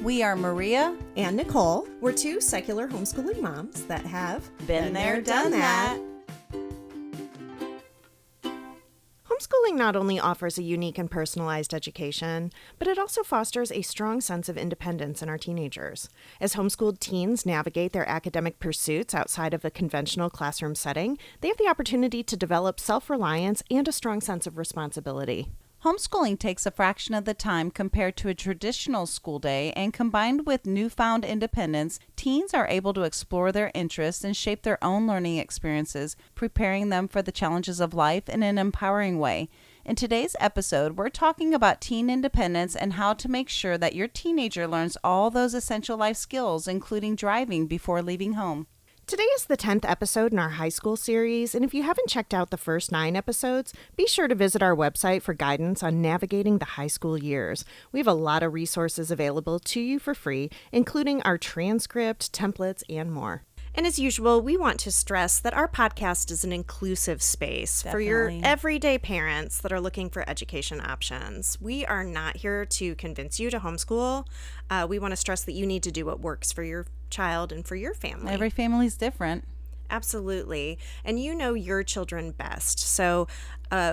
We are Maria and Nicole. We're two secular homeschooling moms that have been there, done that. Homeschooling not only offers a unique and personalized education, but it also fosters a strong sense of independence in our teenagers. As homeschooled teens navigate their academic pursuits outside of the conventional classroom setting, they have the opportunity to develop self-reliance and a strong sense of responsibility. Homeschooling takes a fraction of the time compared to a traditional school day, and combined with newfound independence, teens are able to explore their interests and shape their own learning experiences, preparing them for the challenges of life in an empowering way. In today's episode, we're talking about teen independence and how to make sure that your teenager learns all those essential life skills, including driving, before leaving home. Today is the 10th episode in our high school series, and if you haven't checked out the first 9 episodes, be sure to visit our website for guidance on navigating the high school years. We have a lot of resources available to you for free, including our transcript, templates, and more. And as usual, we want to stress that our podcast is an inclusive space for your everyday parents that are looking for education options. We are not here to convince you to homeschool. We want to stress that you need to do what works for your child and for your family. Every family's different. Absolutely. And you know your children best. So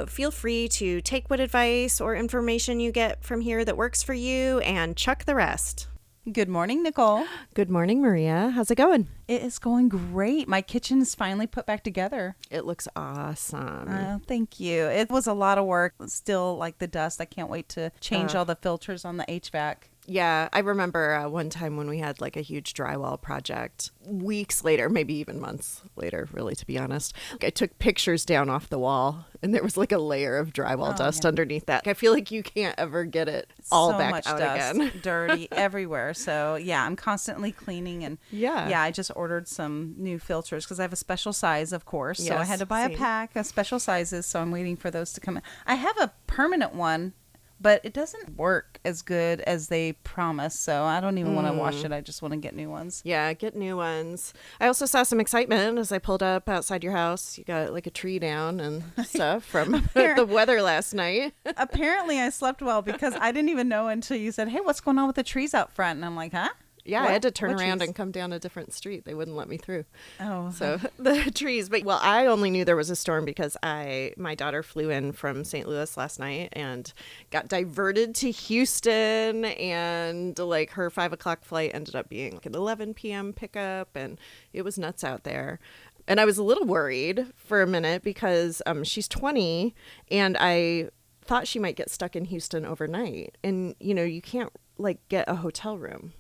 feel free to take what advice or information you get from here that works for you and chuck the rest. Good morning, Nicole. Good morning, Maria. How's it going? It is going great. My kitchen is finally put back together. It looks awesome. Thank you. It was a lot of work. Still like the dust. I can't wait to change all the filters on the HVAC. Yeah, I remember one time when we had like a huge drywall project. Weeks later, maybe even months later, really, to be honest. I took pictures down off the wall, and there was like a layer of drywall dust underneath that. I feel like you can't ever get it all so back much out dust, again. Dirty everywhere. So yeah, I'm constantly cleaning, and I just ordered some new filters because I have a special size, of course. So I had to buy a pack of special sizes. So I'm waiting for those to come in. I have a permanent one, but it doesn't work as good as they promise, so I don't even want to wash it. I just want to get new ones. Yeah, get new ones. I also saw some excitement as I pulled up outside your house. You got like a tree down and stuff from the weather last night. Apparently, I slept well because I didn't even know until you said, hey, what's going on with the trees out front? And I'm like, huh? Yeah, I had to turn around and come down a different street. They wouldn't let me through. Oh. So the trees. But, well, I only knew there was a storm because my daughter flew in from St. Louis last night and got diverted to Houston. And, like, her 5 o'clock flight ended up being like an 11 p.m. pickup. And it was nuts out there. And I was a little worried for a minute because she's 20 and I thought she might get stuck in Houston overnight. And, you know, you can't, like, get a hotel room.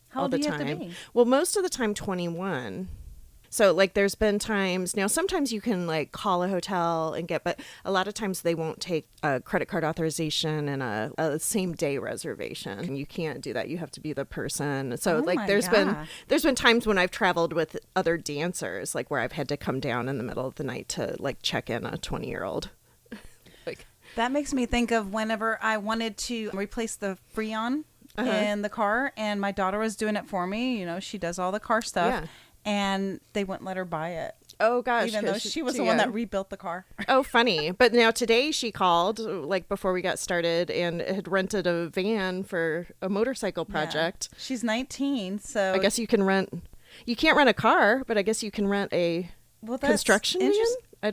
How old do you have to be? Well, most of the time 21. So like there's been times now, sometimes you can like call a hotel and but a lot of times they won't take a credit card authorization and a same day reservation. You can't do that. You have to be the person. So there's been times when I've traveled with other dancers, like where I've had to come down in the middle of the night to like check in a 20-year-old. That makes me think of whenever I wanted to replace the Freon in the car, and my daughter was doing it for me. You know, she does all the car stuff, and they wouldn't let her buy it. Oh gosh, even though she was the one that rebuilt the car. Oh, funny. But now today she called like before we got started and had rented a van for a motorcycle project. Yeah. She's 19, so I guess you can't rent a car, but I guess you can rent a construction van. I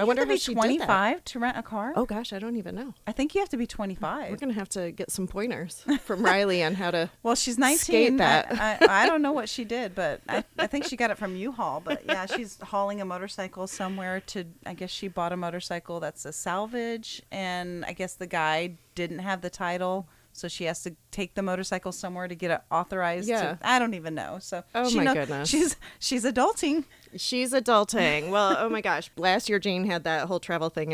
wonder if you have to be 25 to rent a car? Oh, gosh, I don't even know. I think you have to be 25. We're going to have to get some pointers from Riley on how to well, she's 19. Skate that. I don't know what she did, but I think she got it from U-Haul. But, yeah, she's hauling a motorcycle somewhere I guess she bought a motorcycle that's a salvage, and I guess the guy didn't have the title. So she has to take the motorcycle somewhere to get it authorized. Yeah. I don't even know. So goodness. She's adulting. She's adulting. Well, oh my gosh. Last year, Jane had that whole travel thing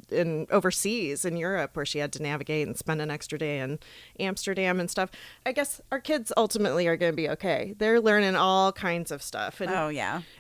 in overseas in Europe where she had to navigate and spend an extra day in Amsterdam and stuff. I guess our kids ultimately are going to be okay. They're learning all kinds of stuff. And,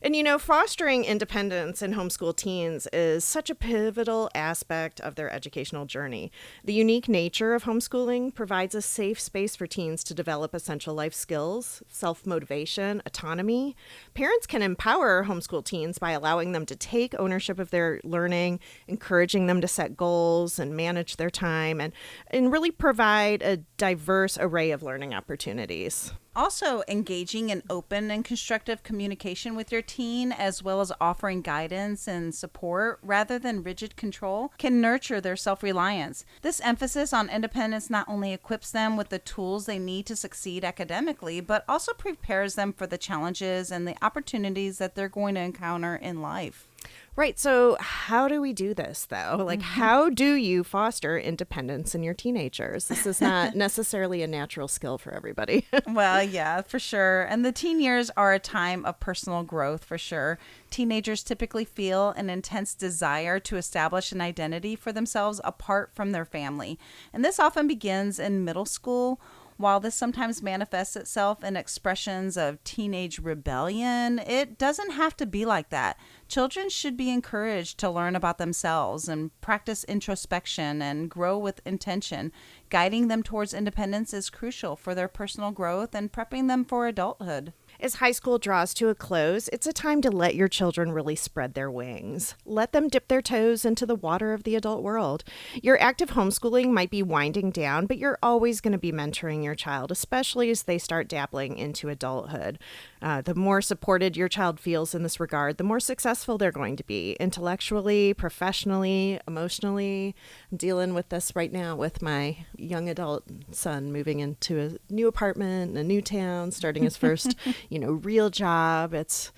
And, you know, fostering independence in homeschool teens is such a pivotal aspect of their educational journey. The unique nature of homeschooling provides a safe space for teens to develop essential life skills, self-motivation, autonomy. Parents can empower empower homeschool teens by allowing them to take ownership of their learning, encouraging them to set goals and manage their time, and really provide a diverse array of learning opportunities. Also, engaging in open and constructive communication with your teen, as well as offering guidance and support rather than rigid control, can nurture their self-reliance. This emphasis on independence not only equips them with the tools they need to succeed academically, but also prepares them for the challenges and the opportunities that they're going to encounter in life. Right. So how do we do this, though? Like, how do you foster independence in your teenagers? This is not necessarily a natural skill for everybody. Well, yeah, for sure. And the teen years are a time of personal growth, for sure. Teenagers typically feel an intense desire to establish an identity for themselves apart from their family. And this often begins in middle school. While this sometimes manifests itself in expressions of teenage rebellion, it doesn't have to be like that. Children should be encouraged to learn about themselves and practice introspection and grow with intention. Guiding them towards independence is crucial for their personal growth and prepping them for adulthood. As high school draws to a close, it's a time to let your children really spread their wings. Let them dip their toes into the water of the adult world. Your active homeschooling might be winding down, but you're always going to be mentoring your child, especially as they start dabbling into adulthood. The more supported your child feels in this regard, the more successful they're going to be intellectually, professionally, emotionally. I'm dealing with this right now with my young adult son moving into a new apartment in a new town, starting his first real job. It's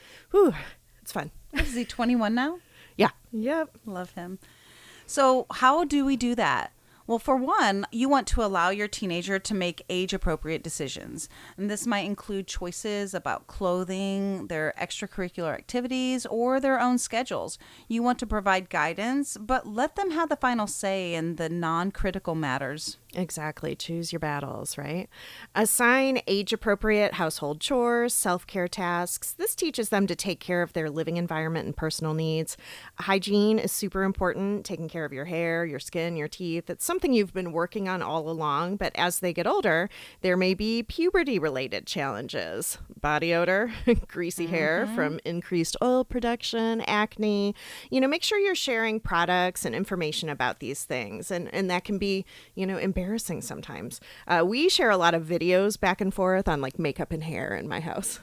fun. Is he 21 now? Yeah. Yep. Love him. So how do we do that? Well, for one, you want to allow your teenager to make age-appropriate decisions. And this might include choices about clothing, their extracurricular activities, or their own schedules. You want to provide guidance, but let them have the final say in the non-critical matters. Exactly. Choose your battles, right? Assign age-appropriate household chores, self-care tasks. This teaches them to take care of their living environment and personal needs. Hygiene is super important, taking care of your hair, your skin, your teeth. It's something you've been working on all along, but as they get older, there may be puberty-related challenges. Body odor, greasy hair from increased oil production, acne. Make sure you're sharing products and information about these things, and that can be, embarrassing sometimes. We share a lot of videos back and forth on like makeup and hair in my house.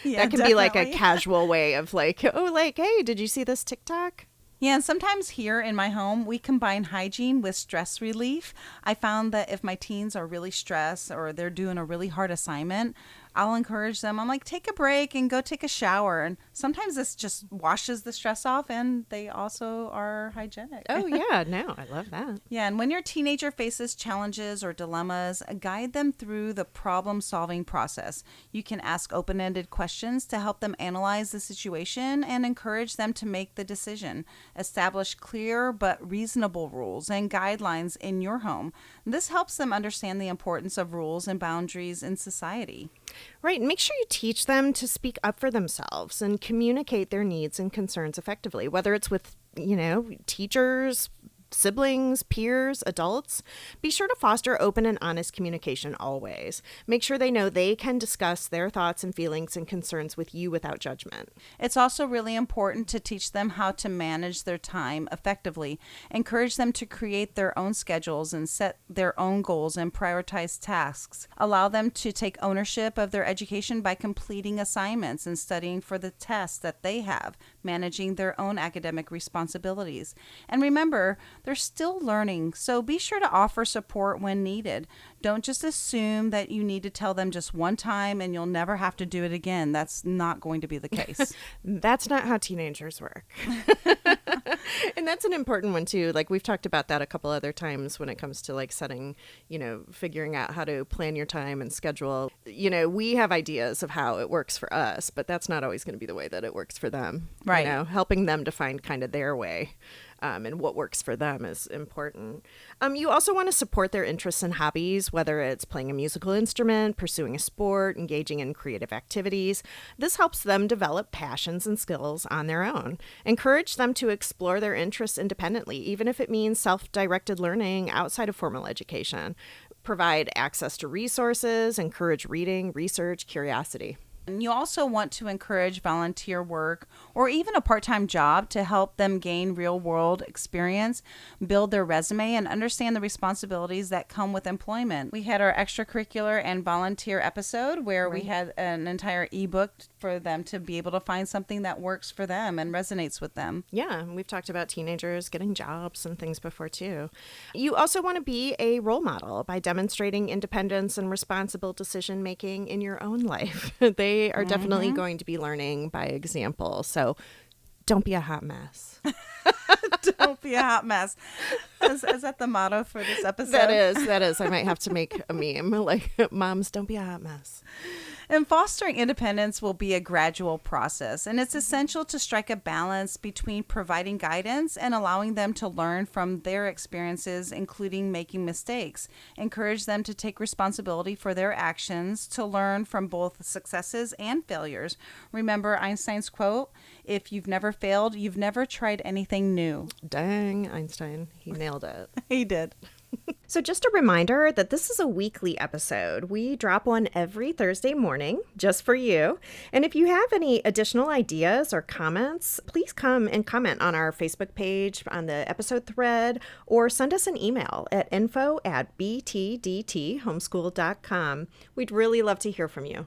Yeah, that can be like a casual way of like, hey, did you see this TikTok? Yeah, and sometimes here in my home, we combine hygiene with stress relief. I found that if my teens are really stressed or they're doing a really hard assignment, I'll encourage them. I'm like, take a break and go take a shower. And sometimes this just washes the stress off and they also are hygienic. Oh, yeah. No, I love that. Yeah. And when your teenager faces challenges or dilemmas, guide them through the problem solving process. You can ask open-ended questions to help them analyze the situation and encourage them to make the decision. Establish clear but reasonable rules and guidelines in your home. This helps them understand the importance of rules and boundaries in society. Right. And make sure you teach them to speak up for themselves and communicate their needs and concerns effectively, whether it's with, teachers, siblings, peers, adults. Be sure to foster open and honest communication always. Make sure they know they can discuss their thoughts and feelings and concerns with you without judgment. It's also really important to teach them how to manage their time effectively. Encourage them to create their own schedules and set their own goals and prioritize tasks. Allow them to take ownership of their education by completing assignments and studying for the tests that they have, managing their own academic responsibilities. And remember, they're still learning, so be sure to offer support when needed. Don't just assume that you need to tell them just one time and you'll never have to do it again. That's not going to be the case. That's not how teenagers work. And that's an important one too. Like we've talked about that a couple other times when it comes to like setting, figuring out how to plan your time and schedule. We have ideas of how it works for us, but that's not always going to be the way that it works for them. Right. Helping them to find kind of their way. And what works for them is important. You also want to support their interests and hobbies, whether it's playing a musical instrument, pursuing a sport, engaging in creative activities. This helps them develop passions and skills on their own. Encourage them to explore their interests independently, even if it means self-directed learning outside of formal education. Provide access to resources, encourage reading, research, curiosity. And you also want to encourage volunteer work or even a part-time job to help them gain real-world experience, build their resume, and understand the responsibilities that come with employment. We had our extracurricular and volunteer episode where we had an entire ebook for them to be able to find something that works for them and resonates with them. Yeah, and we've talked about teenagers getting jobs and things before too. You also want to be a role model by demonstrating independence and responsible decision making in your own life. They are definitely going to be learning by example. So don't be a hot mess. Don't be a hot mess. Is that the motto for this episode? That is. I might have to make a meme like, moms, don't be a hot mess. And fostering independence will be a gradual process, and it's essential to strike a balance between providing guidance and allowing them to learn from their experiences, including making mistakes. Encourage them to take responsibility for their actions, to learn from both successes and failures. Remember Einstein's quote, "If you've never failed, you've never tried anything new." Dang, Einstein. He nailed it. He did. So just a reminder that this is a weekly episode. We drop one every Thursday morning just for you. And if you have any additional ideas or comments, please come and comment on our Facebook page, on the episode thread, or send us an email at info@btdthomeschool.com. We'd really love to hear from you.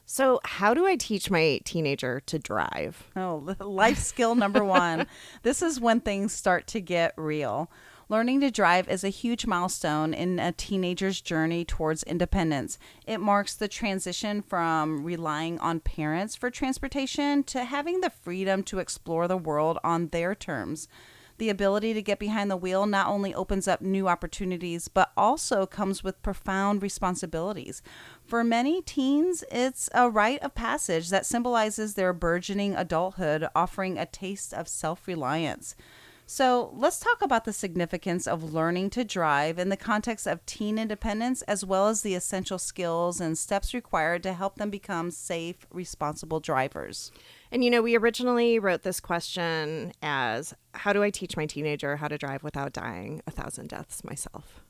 So how do I teach my teenager to drive? Oh, life skill number one. This is when things start to get real. Learning to drive is a huge milestone in a teenager's journey towards independence. It marks the transition from relying on parents for transportation to having the freedom to explore the world on their terms. The ability to get behind the wheel not only opens up new opportunities, but also comes with profound responsibilities. For many teens, it's a rite of passage that symbolizes their burgeoning adulthood, offering a taste of self-reliance. So let's talk about the significance of learning to drive in the context of teen independence, as well as the essential skills and steps required to help them become safe, responsible drivers. And, we originally wrote this question as, how do I teach my teenager how to drive without dying 1,000 deaths myself?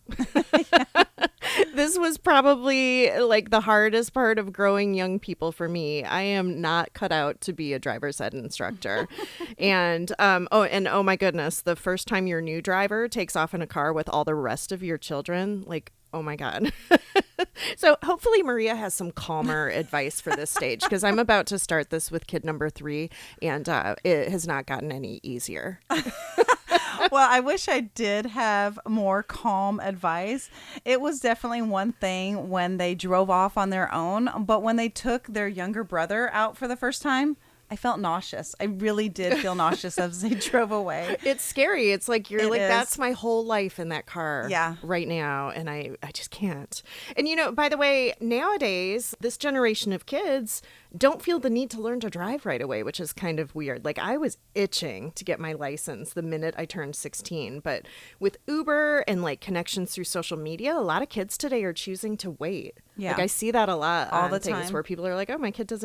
This was probably like the hardest part of growing young people for me. I am not cut out to be a driver's ed instructor. And oh my goodness, the first time your new driver takes off in a car with all the rest of your children, like, oh my God. So hopefully Maria has some calmer advice for this stage, because I'm about to start this with kid number 3, and it has not gotten any easier. Well, I wish I did have more calm advice. It was definitely one thing when they drove off on their own, but when they took their younger brother out for the first time, I felt nauseous. I really did feel nauseous as they drove away. It's scary. It's like that's my whole life in that car right now. And I just can't. And, by the way, nowadays, this generation of kids don't feel the need to learn to drive right away, which is kind of weird. Like, I was itching to get my license the minute I turned 16. But with Uber and connections through social media, a lot of kids today are choosing to wait. Yeah. I see that a lot all the things time. Where people are like, oh, my kid's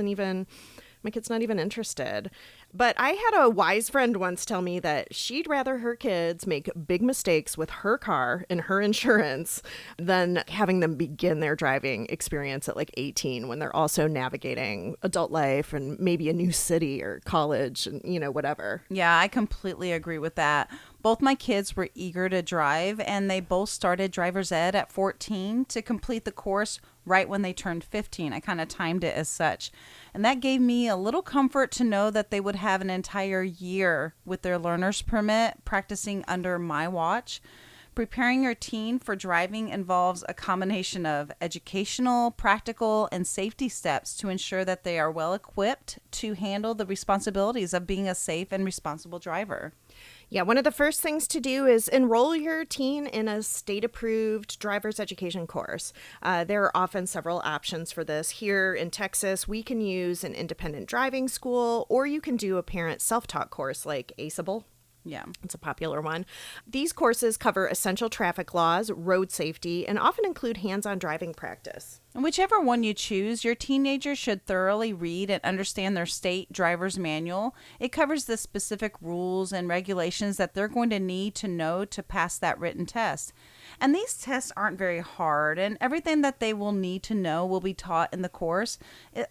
not even interested. But I had a wise friend once tell me that she'd rather her kids make big mistakes with her car and her insurance than having them begin their driving experience at 18, when they're also navigating adult life and maybe a new city or college and, whatever. Yeah, I completely agree with that. Both my kids were eager to drive, and they both started driver's ed at 14 to complete the course right when they turned 15. I kind of timed it as such. And that gave me a little comfort to know that they would have an entire year with their learner's permit practicing under my watch. Preparing your teen for driving involves a combination of educational, practical, and safety steps to ensure that they are well equipped to handle the responsibilities of being a safe and responsible driver. Yeah, one of the first things to do is enroll your teen in a state-approved driver's education course. There are often several options for this. Here in Texas, we can use an independent driving school, or you can do a parent self-taught course like ACEable. Yeah, it's a popular one. These courses cover essential traffic laws, road safety, and often include hands-on driving practice. And whichever one you choose, your teenager should thoroughly read and understand their state driver's manual. It covers the specific rules and regulations that they're going to need to know to pass that written test. And these tests aren't very hard, and everything that they will need to know will be taught in the course.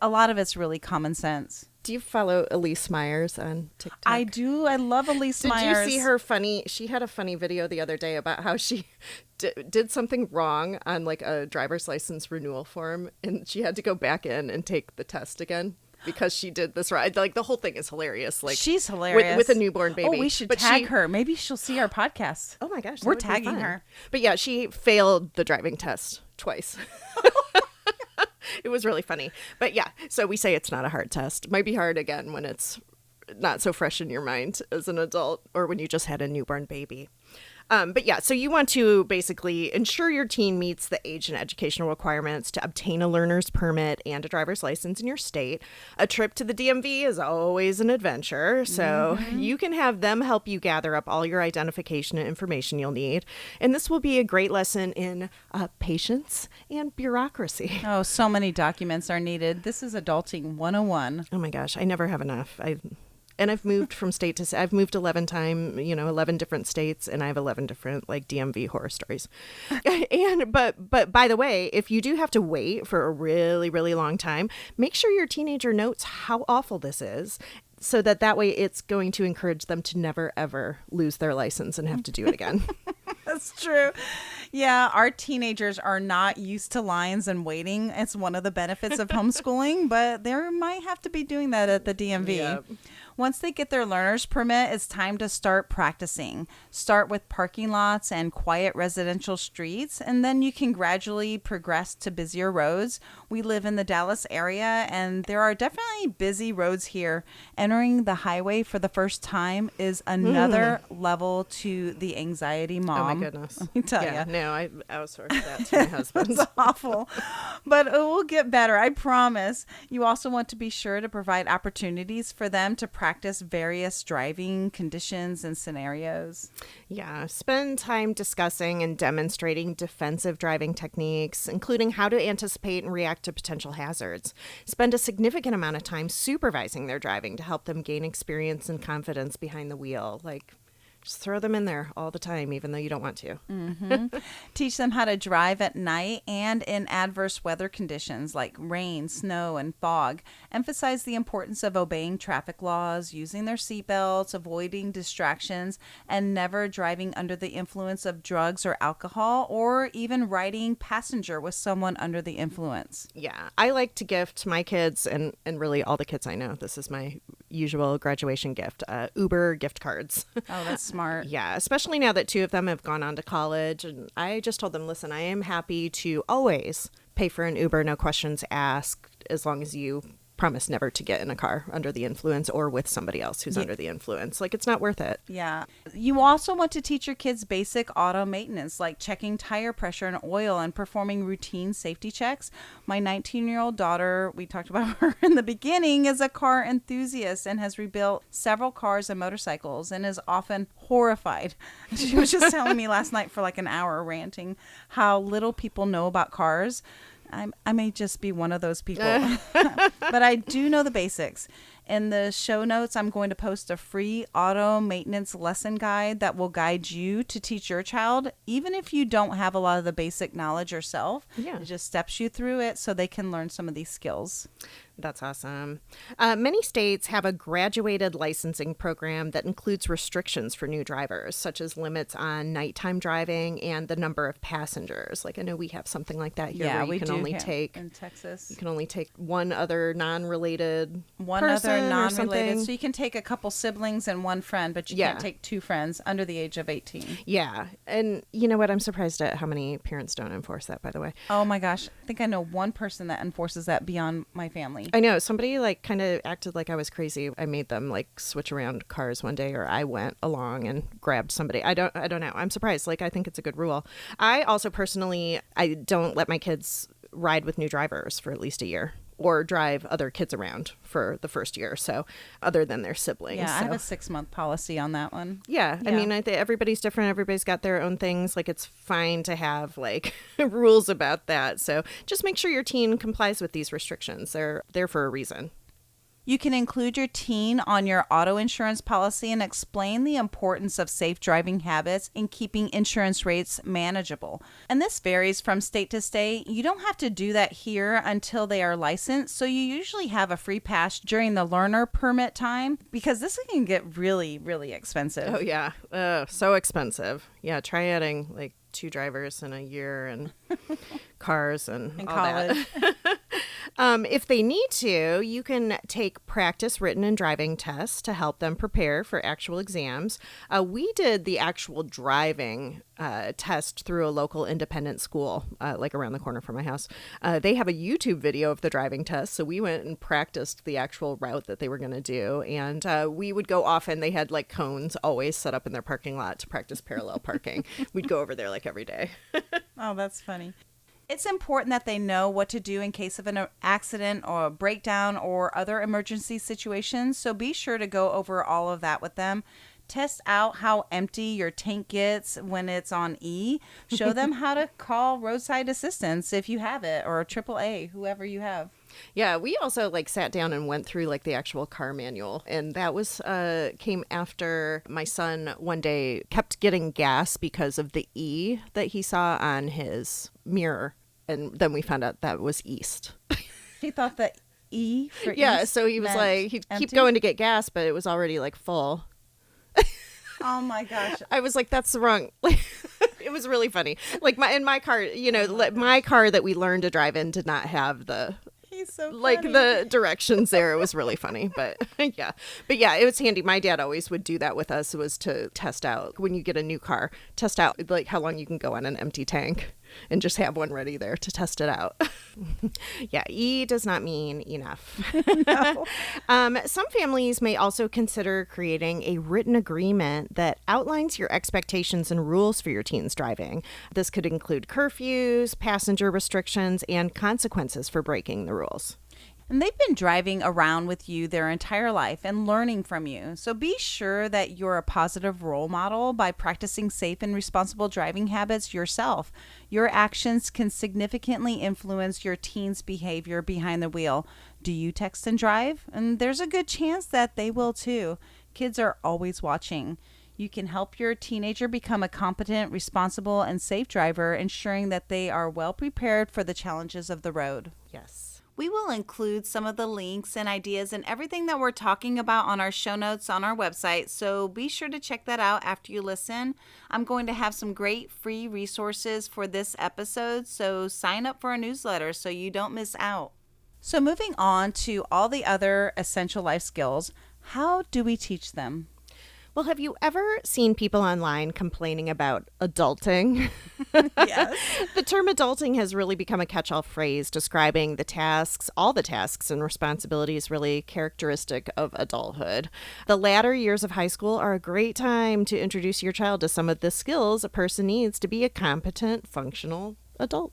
A lot of it's really common sense. Do you follow Elise Myers on TikTok? I do. I love Elise Myers. Did you see her she had a funny video the other day about how she did something wrong on like a driver's license renewal form, and she had to go back in and take the test again because she did this right. Like the whole thing is hilarious. Like she's hilarious with a newborn baby. Oh, we should tag her. Maybe she'll see our podcast. Oh my gosh, we're tagging her. But yeah, she failed the driving test twice. It was really funny. But yeah, so we say it's not a hard test. It might be hard again when it's not so fresh in your mind as an adult or when you just had a newborn baby. But yeah, so you want to basically ensure your teen meets the age and educational requirements to obtain a learner's permit and a driver's license in your state. A trip to the DMV is always an adventure, so you can have them help you gather up all your identification and information you'll need. And this will be a great lesson in patience and bureaucracy. Oh, so many documents are needed. This is adulting 101. Oh my gosh, I never have enough. I've moved from state to state. I've moved 11 different states, and I have 11 different like DMV horror stories. But by the way, if you do have to wait for a really, really long time, make sure your teenager notes how awful this is, so that way it's going to encourage them to never ever lose their license and have to do it again. That's true. Yeah, our teenagers are not used to lines and waiting. It's one of the benefits of homeschooling, but they might have to be doing that at the DMV. Yep. Once they get their learner's permit, it's time to start practicing. Start with parking lots and quiet residential streets, and then you can gradually progress to busier roads. We live in the Dallas area, and there are definitely busy roads here. Entering the highway for the first time is another level to the anxiety mom. Oh, my goodness. Let me tell you. No, I outsourced that to my husband. It's awful. But it will get better, I promise. You also want to be sure to provide opportunities for them to practice various driving conditions and scenarios. Yeah, spend time discussing and demonstrating defensive driving techniques, including how to anticipate and react to potential hazards. Spend a significant amount of time supervising their driving to help them gain experience and confidence behind the wheel. Just throw them in there all the time, even though you don't want to. Teach them how to drive at night and in adverse weather conditions like rain, snow, and fog. Emphasize the importance of obeying traffic laws, using their seatbelts, avoiding distractions, and never driving under the influence of drugs or alcohol, or even riding passenger with someone under the influence. Yeah, I like to gift my kids, and really all the kids I know, this is my usual graduation gift, Uber gift cards. Oh, that's smart. Yeah, especially now that two of them have gone on to college. And I just told them, listen, I am happy to always pay for an Uber, no questions asked, as long as you promise never to get in a car under the influence or with somebody else who's under the influence. It's not worth it. Yeah. You also want to teach your kids basic auto maintenance, like checking tire pressure and oil and performing routine safety checks. My 19-year-old daughter, we talked about her in the beginning, is a car enthusiast and has rebuilt several cars and motorcycles and is often horrified. She was just telling me last night for like an hour ranting how little people know about cars. I may just be one of those people, but I do know the basics. In the show notes, I'm going to post a free auto maintenance lesson guide that will guide you to teach your child, even if you don't have a lot of the basic knowledge yourself. Yeah. It just steps you through it so they can learn some of these skills. That's awesome. Many states have a graduated licensing program that includes restrictions for new drivers, such as limits on nighttime driving and the number of passengers. I know we have something like that here. Yeah, where you can only take in Texas. You can only take one other non-related So you can take a couple siblings and one friend, but you can't take two friends under the age of 18. Yeah, and you know what? I'm surprised at how many parents don't enforce that. By the way. Oh my gosh, I think I know one person that enforces that beyond my family. I know somebody kind of acted like I was crazy. I made them switch around cars one day, or I went along and grabbed somebody. I don't know. I'm surprised. I think it's a good rule. I also personally, I don't let my kids ride with new drivers for at least a year, or drive other kids around for the first year or so, other than their siblings. Yeah, I have a 6-month policy on that one. Yeah. I mean, I think everybody's different. Everybody's got their own things. It's fine to have rules about that. So just make sure your teen complies with these restrictions. They're there for a reason. You can include your teen on your auto insurance policy and explain the importance of safe driving habits in keeping insurance rates manageable. And this varies from state to state. You don't have to do that here until they are licensed, so you usually have a free pass during the learner permit time because this can get really, really expensive. Oh, yeah. So expensive. Yeah, try adding like 2 drivers in a year and cars and In all college. that. If they need to, you can take practice written and driving tests to help them prepare for actual exams. We did the actual driving test through a local independent school, like around the corner from my house. They have a YouTube video of the driving test, so we went and practiced the actual route that they were going to do. And we would go often. They had like cones always set up in their parking lot to practice parallel parking. We'd go over there like every day. Oh, that's funny. It's important that they know what to do in case of an accident or a breakdown or other emergency situations, so be sure to go over all of that with them. Test out how empty your tank gets when it's on E. Show them how to call roadside assistance if you have it, or AAA, whoever you have. Yeah, we also like sat down and went through like the actual car manual, and that was came after my son one day kept getting gas because of the E that he saw on his mirror, and then we found out that was east. He thought that E for Yeah, east so he was meant like he'd keep empty? going to get gas, but it was already like full. Oh my gosh. I was like, that's the wrong. It was really funny. Like my car, my car that we learned to drive in did not have the He's so like funny. the directions there. It was really funny, but yeah, it was handy. My dad always would do that with us, was to test out when you get a new car, test out like how long you can go on an empty tank and just have one ready there to test it out. Yeah, E does not mean enough. No. Some families may also consider creating a written agreement that outlines your expectations and rules for your teen's driving. This could include curfews, passenger restrictions, and consequences for breaking the rules. And they've been driving around with you their entire life and learning from you. So be sure that you're a positive role model by practicing safe and responsible driving habits yourself. Your actions can significantly influence your teen's behavior behind the wheel. Do you text and drive? And there's a good chance that they will too. Kids are always watching. You can help your teenager become a competent, responsible, and safe driver, ensuring that they are well prepared for the challenges of the road. Yes. We will include some of the links and ideas and everything that we're talking about on our show notes on our website, so be sure to check that out after you listen. I'm going to have some great free resources for this episode, so sign up for our newsletter so you don't miss out. So moving on to all the other essential life skills, how do we teach them? Well, have you ever seen people online complaining about adulting? Yes. The term adulting has really become a catch-all phrase describing all the tasks and responsibilities really characteristic of adulthood. The latter years of high school are a great time to introduce your child to some of the skills a person needs to be a competent, functional adult.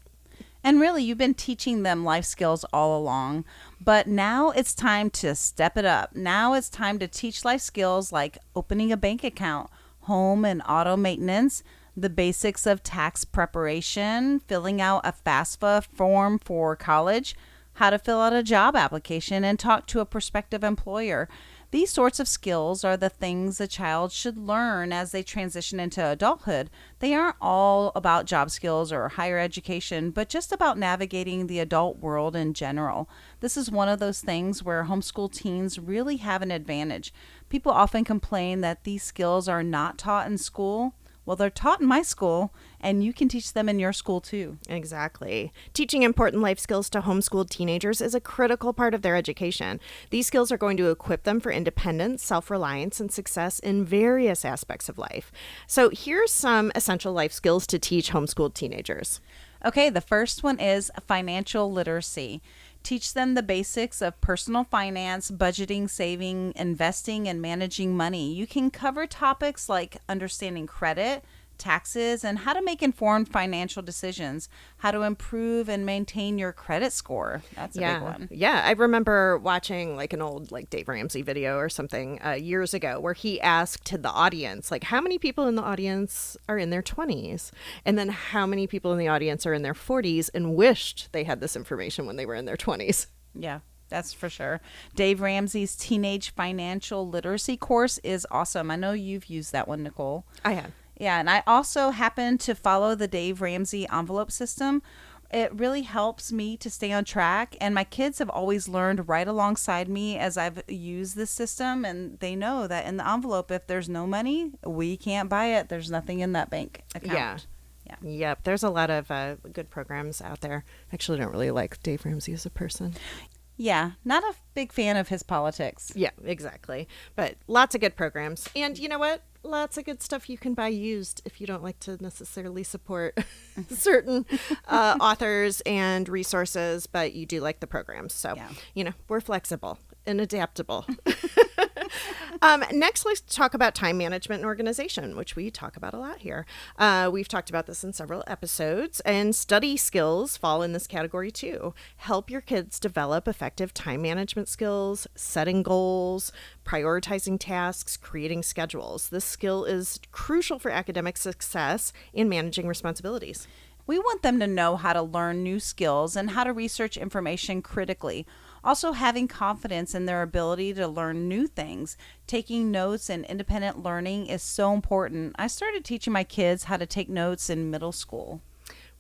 And really, you've been teaching them life skills all along, but now it's time to step it up. Now it's time to teach life skills like opening a bank account, home and auto maintenance, the basics of tax preparation, filling out a FAFSA form for college, how to fill out a job application, and talk to a prospective employer. These sorts of skills are the things a child should learn as they transition into adulthood. They aren't all about job skills or higher education, but just about navigating the adult world in general. This is one of those things where homeschool teens really have an advantage. People often complain that these skills are not taught in school. Well, they're taught in my school, and you can teach them in your school too. Exactly. Teaching important life skills to homeschooled teenagers is a critical part of their education. These skills are going to equip them for independence, self-reliance, and success in various aspects of life. So here's some essential life skills to teach homeschooled teenagers. Okay, the first one is financial literacy. Teach them the basics of personal finance, budgeting, saving, investing, and managing money. You can cover topics like understanding credit, taxes, and how to make informed financial decisions, how to improve and maintain your credit score. That's a big one. Yeah, I remember watching like an old like Dave Ramsey video or something years ago where he asked the audience, like, how many people in the audience are in their 20s? And then how many people in the audience are in their 40s and wished they had this information when they were in their 20s? Yeah. That's for sure. Dave Ramsey's Teenage Financial Literacy course is awesome. I know you've used that one, Nicole. I have. Yeah, and I also happen to follow the Dave Ramsey envelope system. It really helps me to stay on track, and my kids have always learned right alongside me as I've used this system, and they know that in the envelope, if there's no money, we can't buy it. There's nothing in that bank account. Yeah. Yep. There's a lot of good programs out there. I actually don't really like Dave Ramsey as a person. Yeah, not a big fan of his politics. Yeah, exactly. But lots of good programs. And you know what? Lots of good stuff you can buy used if you don't like to necessarily support certain authors and resources, but you do like the programs. So, we're flexible and adaptable. Next, let's talk about time management and organization, which we talk about a lot here. We've talked about this in several episodes, and study skills fall in this category too. Help your kids develop effective time management skills, setting goals, prioritizing tasks, creating schedules. This skill is crucial for academic success in managing responsibilities. We want them to know how to learn new skills and how to research information critically. Also, having confidence in their ability to learn new things. Taking notes and independent learning is so important. I started teaching my kids how to take notes in middle school.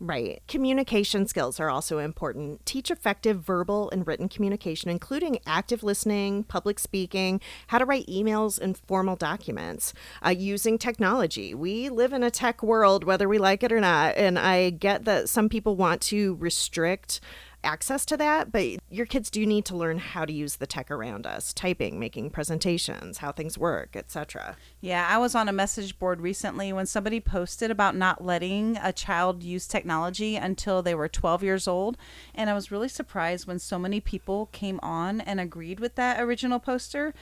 Right. Communication skills are also important. Teach effective verbal and written communication, including active listening, public speaking, how to write emails and formal documents, using technology. We live in a tech world, whether we like it or not, and I get that some people want to restrict access to that, but your kids do need to learn how to use the tech around us, typing, making presentations, how things work, etc. Yeah, I was on a message board recently when somebody posted about not letting a child use technology until they were 12 years old, and I was really surprised when so many people came on and agreed with that original poster.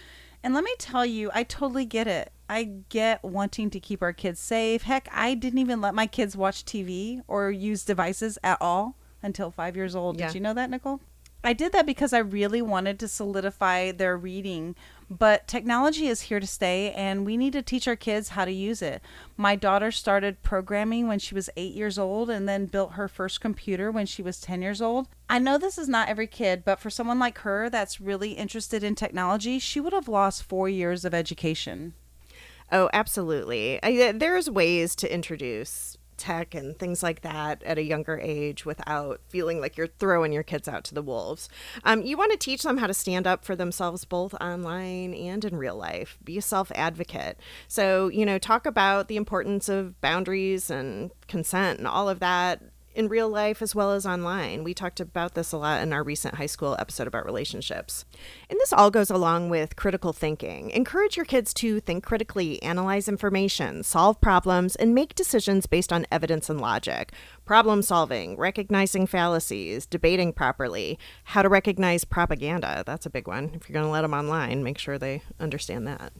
And let me tell you, I totally get it. I get wanting to keep our kids safe. Heck, I didn't even let my kids watch TV or use devices at all until 5 years old. Yeah. Did you know that, Nicole? I did that because I really wanted to solidify their reading, but technology is here to stay and we need to teach our kids how to use it. My daughter started programming when she was 8 years old and then built her first computer when she was 10 years old. I know this is not every kid, but for someone like her that's really interested in technology, she would have lost 4 years of education. Oh, absolutely. There's ways to introduce tech and things like that at a younger age without feeling like you're throwing your kids out to the wolves. You want to teach them how to stand up for themselves both online and in real life. Be a self-advocate. So, talk about the importance of boundaries and consent and all of that in real life as well as online. We talked about this a lot in our recent high school episode about relationships. And this all goes along with critical thinking. Encourage your kids to think critically, analyze information, solve problems, and make decisions based on evidence and logic. Problem solving, recognizing fallacies, debating properly, how to recognize propaganda. That's a big one. If you're going to let them online, make sure they understand that.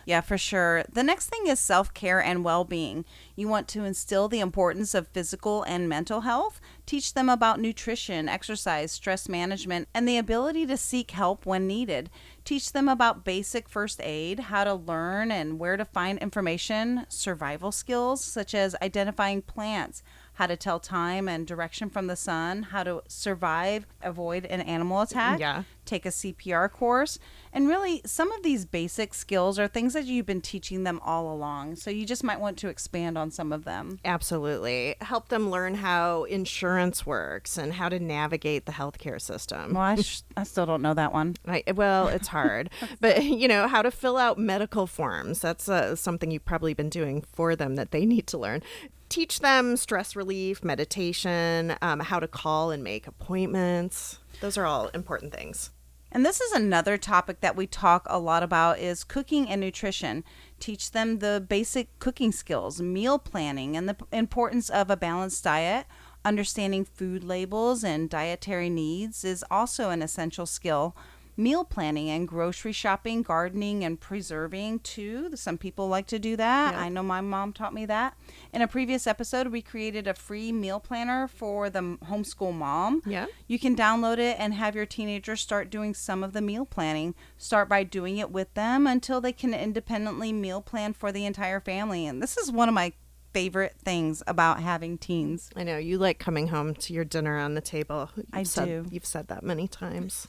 Yeah, for sure. The next thing is self-care and well-being. You want to instill the importance of physical and mental health. Teach them about nutrition, exercise, stress management, and the ability to seek help when needed. Teach them about basic first aid, how to learn and where to find information, survival skills such as identifying plants, how to tell time and direction from the sun, how to survive, avoid an animal attack, take a CPR course. And really, some of these basic skills are things that you've been teaching them all along. So you just might want to expand on some of them. Absolutely. Help them learn how insurance works and how to navigate the healthcare system. Well, I still don't know that one. Well, it's hard. But, how to fill out medical forms. That's something you've probably been doing for them that they need to learn. Teach them stress relief, meditation, how to call and make appointments. Those are all important things. And this is another topic that we talk a lot about is cooking and nutrition. Teach them the basic cooking skills, meal planning, and the importance of a balanced diet. Understanding food labels and dietary needs is also an essential skill. Meal planning and grocery shopping, gardening, and preserving too. Some people like to do that. Yeah. I know my mom taught me that. In a previous episode, we created a free meal planner for the Homeschool mom. Yeah. You can download it and have your teenagers start doing some of the meal planning. Start by doing it with them until they can independently meal plan for the entire family. And this is one of my favorite things about having teens. I know you like coming home to your dinner on the table. I do. You've said that many times.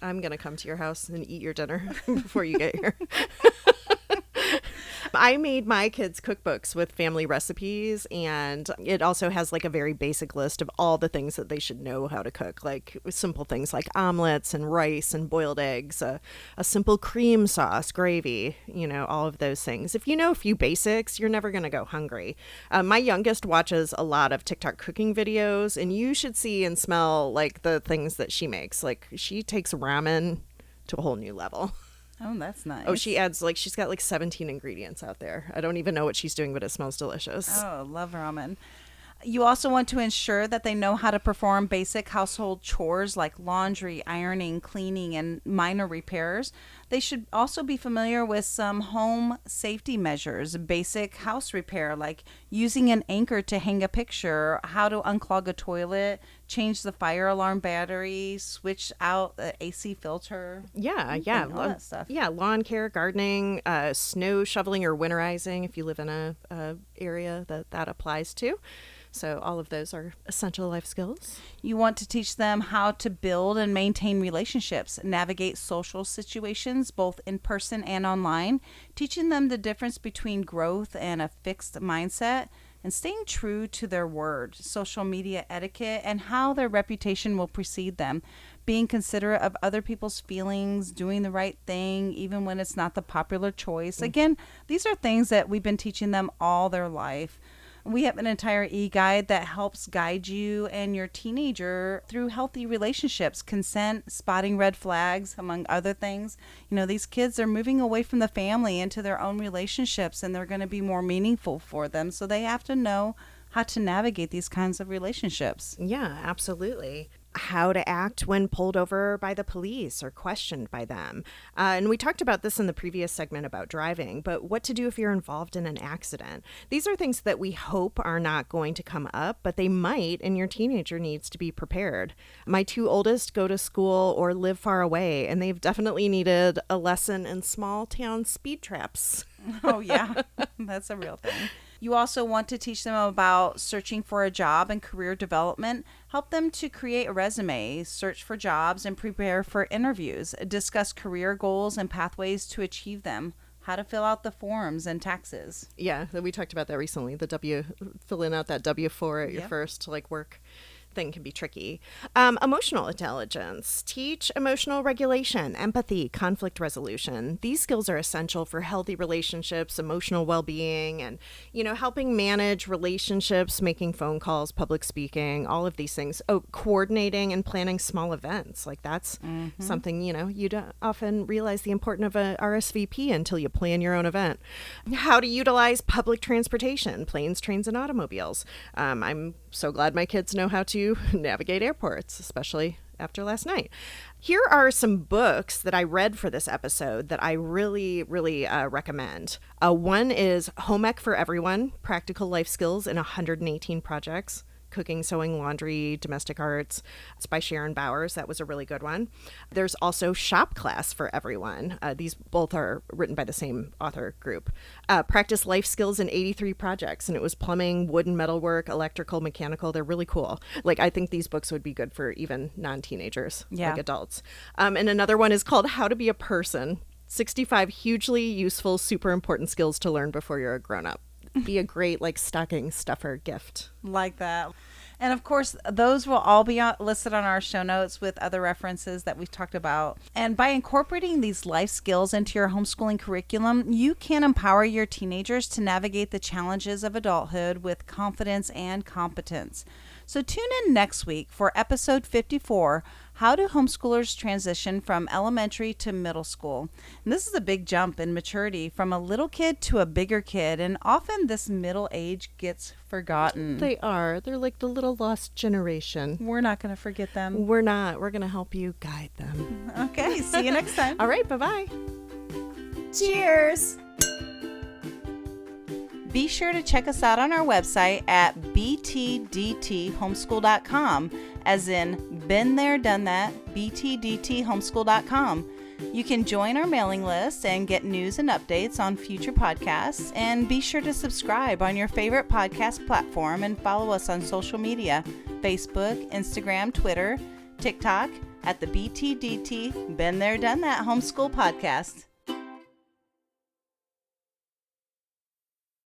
I'm going to come to your house and eat your dinner before you get here. I made my kids cookbooks with family recipes, and it also has like a very basic list of all the things that they should know how to cook, like simple things like omelets and rice and boiled eggs, a simple cream sauce, gravy, all of those things. If you know a few basics, you're never going to go hungry. My youngest watches a lot of TikTok cooking videos, and you should see and smell like the things that she makes. Like she takes ramen to a whole new level. Oh, that's nice. Oh, she adds she's got 17 ingredients out there. I don't even know what she's doing, but it smells delicious. Oh, love ramen. You also want to ensure that they know how to perform basic household chores like laundry, ironing, cleaning, and minor repairs. They should also be familiar with some home safety measures, basic house repair like using an anchor to hang a picture, how to unclog a toilet, change the fire alarm battery, switch out the AC filter. Yeah. All that stuff. Yeah, lawn care, gardening, snow shoveling or winterizing if you live in a area that applies to. So all of those are essential life skills. You want to teach them how to build and maintain relationships, navigate social situations, both in person and online, teaching them the difference between growth and a fixed mindset, and staying true to their word, social media etiquette, and how their reputation will precede them, being considerate of other people's feelings, doing the right thing, even when it's not the popular choice. Again, these are things that we've been teaching them all their life. We have an entire e-guide that helps guide you and your teenager through healthy relationships, consent, spotting red flags, among other things. These kids are moving away from the family into their own relationships, and they're going to be more meaningful for them. So they have to know how to navigate these kinds of relationships. Yeah, absolutely. How to act when pulled over by the police or questioned by them. And we talked about this in the previous segment about driving, but what to do if you're involved in an accident. These are things that we hope are not going to come up, but they might, and your teenager needs to be prepared. My two oldest go to school or live far away, and they've definitely needed a lesson in small town speed traps. Oh, yeah, that's a real thing. You also want to teach them about searching for a job and career development. Help them to create a resume, search for jobs, and prepare for interviews. Discuss career goals and pathways to achieve them. How to fill out the forms and taxes. Yeah, we talked about that recently. Filling out that W-4 at your first work thing can be tricky. Emotional intelligence. Teach emotional regulation, empathy, conflict resolution. These skills are essential for healthy relationships, emotional well-being, and, helping manage relationships, making phone calls, public speaking, all of these things. Oh, coordinating and planning small events. That's something, you don't often realize the importance of a RSVP until you plan your own event. How to utilize public transportation, planes, trains, and automobiles. I'm so glad my kids know how to navigate airports, especially after last night. Here are some books that I read for this episode that I really, really recommend. One is Home Ec for Everyone, Practical Life Skills in 118 Projects. Cooking, Sewing, Laundry, Domestic Arts. It's by Sharon Bowers. That was a really good one. There's also Shop Class for Everyone. These both are written by the same author group. Practice Life Skills in 83 Projects. And it was plumbing, wood and metalwork, electrical, mechanical. They're really cool. I think these books would be good for even non-teenagers, like adults. And another one is called How to Be a Person. 65 hugely useful, super important skills to learn before you're a grown-up. Be a great stocking stuffer gift. Like that. And of course, those will all be listed on our show notes with other references that we've talked about. And by incorporating these life skills into your homeschooling curriculum, you can empower your teenagers to navigate the challenges of adulthood with confidence and competence. So tune in next week for episode 54, How do homeschoolers transition from elementary to middle school? And this is a big jump in maturity from a little kid to a bigger kid, and often this middle age gets forgotten. They are. They're like the little lost generation. We're not going to forget them. We're not. We're going to help you guide them. Okay, see you next time. All right, bye-bye. Cheers! Be sure to check us out on our website at btdthomeschool.com, as in been there, done that, btdthomeschool.com. You can join our mailing list and get news and updates on future podcasts, and be sure to subscribe on your favorite podcast platform and follow us on social media, Facebook, Instagram, Twitter, TikTok, at the BTDT Been There Done That Homeschool Podcast.